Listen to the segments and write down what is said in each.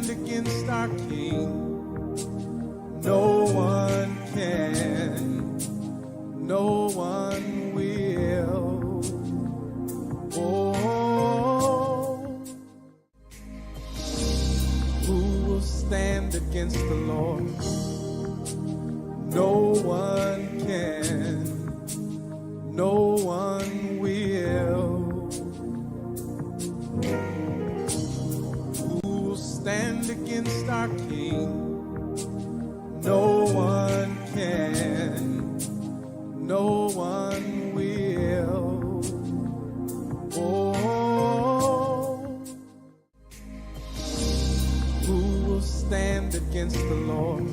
stand against our King. No one can, no one will. Oh, who will stand against the Lord? No one can, no one will. Who will stand against our King? No one can, no one will. Oh, who will stand against the Lord?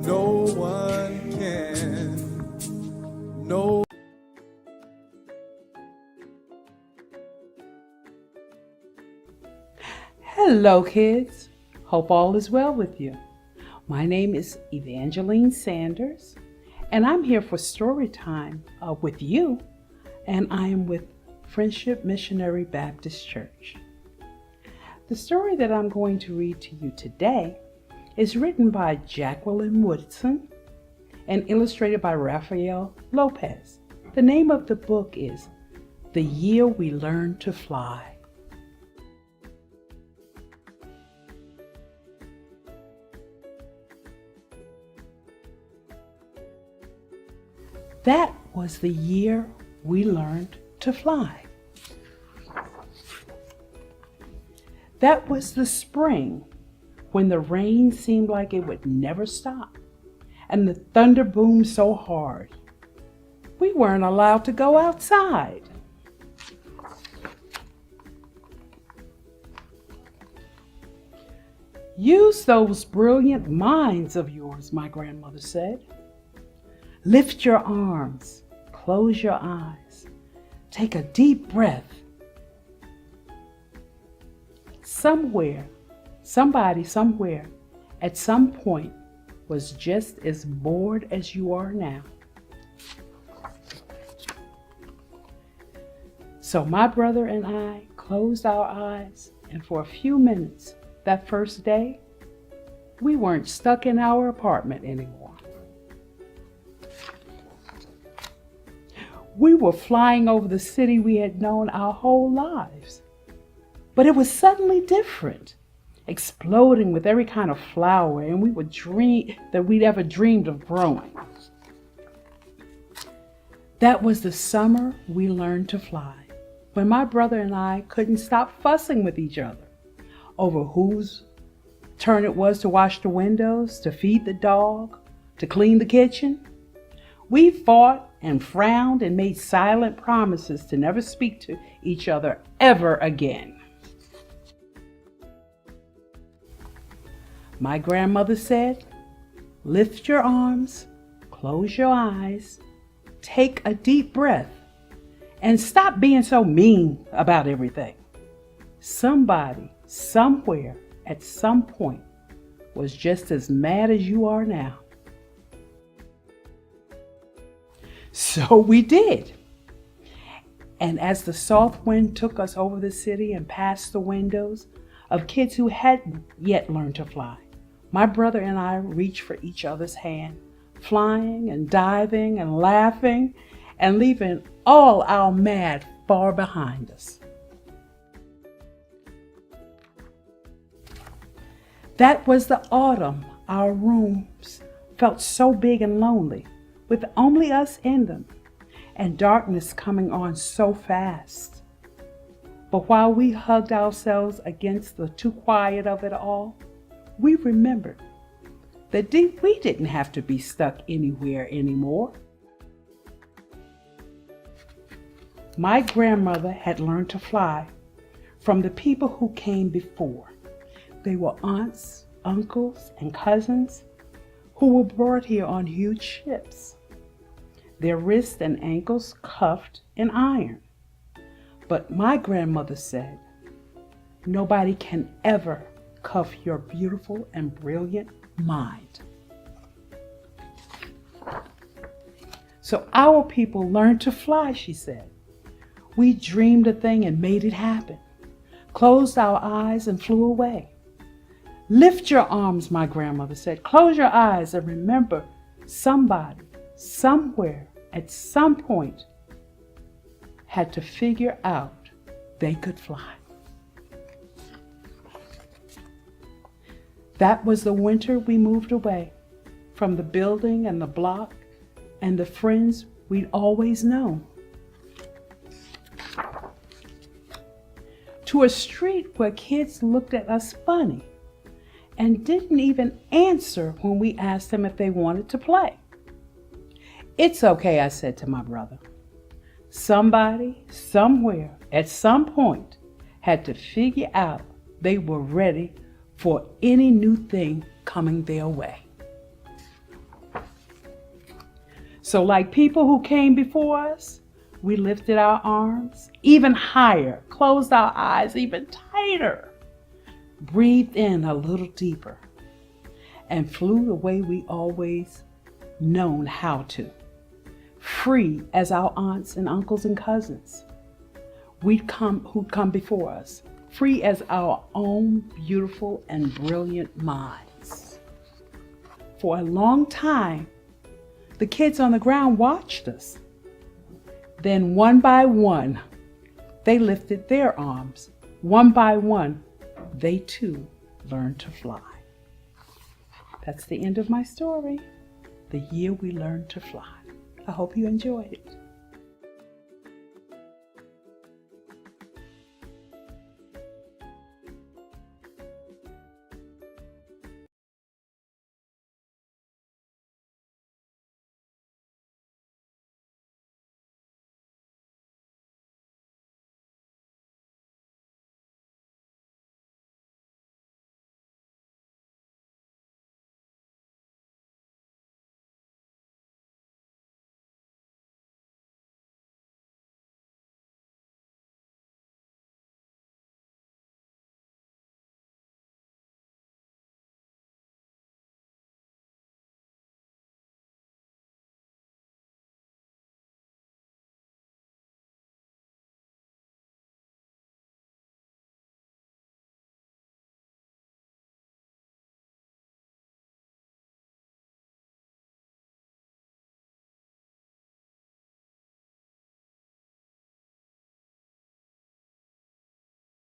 No one can, no. Hello kids, hope all is well with you. My name is Evangeline Sanders and I'm here for story time with you, and I am with Friendship Missionary Baptist Church. The story that I'm going to read to you today is written by Jacqueline Woodson and illustrated by Raphael Lopez. The name of the book is The Year We Learned to Fly. That was the year we learned to fly. That was the spring when the rain seemed like it would never stop and the thunder boomed so hard we weren't allowed to go outside. Use those brilliant minds of yours, my grandmother said. Lift your arms, close your eyes, take a deep breath. Somebody somewhere, at some point, was just as bored as you are now. So my brother and I closed our eyes, and for a few minutes that first day, we weren't stuck in our apartment anymore. We were flying over the city we had known our whole lives. But it was suddenly different, exploding with every kind of flower and we would dream that we'd ever dreamed of growing. That was the summer we learned to fly, when my brother and I couldn't stop fussing with each other over whose turn it was to wash the windows, to feed the dog, to clean the kitchen. We fought and frowned and made silent promises to never speak to each other ever again. My grandmother said, lift your arms, close your eyes, take a deep breath, and stop being so mean about everything. Somebody, somewhere, at some point, was just as mad as you are now. So we did. And as the soft wind took us over the city and past the windows of kids who hadn't yet learned to fly, my brother and I reached for each other's hand, flying and diving and laughing and leaving all our mad far behind us. That was the autumn. Our rooms felt so big and lonely, with only us in them, and darkness coming on so fast. But while we hugged ourselves against the too quiet of it all, we remembered that we didn't have to be stuck anywhere anymore. My grandmother had learned to fly from the people who came before. They were aunts, uncles, and cousins who were brought here on huge ships, their wrists and ankles cuffed in iron. But my grandmother said, nobody can ever cuff your beautiful and brilliant mind. So our people learned to fly, she said. We dreamed a thing and made it happen. closed our eyes and flew away. Lift your arms, my grandmother said. Close your eyes and remember somebody, somewhere, at some point, had to figure out they could fly. That was the winter we moved away from the building and the block and the friends we'd always known, to a street where kids looked at us funny and didn't even answer when we asked them if they wanted to play. It's okay, I said to my brother. Somebody, somewhere, at some point, had to figure out they were ready for any new thing coming their way. So like people who came before us, we lifted our arms even higher, closed our eyes even tighter, breathed in a little deeper, and flew the way we always known how to, free as our aunts and uncles and cousins who'd come before us, free as our own beautiful and brilliant minds. For a long time, the kids on the ground watched us. Then one by one, they lifted their arms. One by one, they too learned to fly. That's the end of my story, The Year We Learned to Fly. I hope you enjoyed it.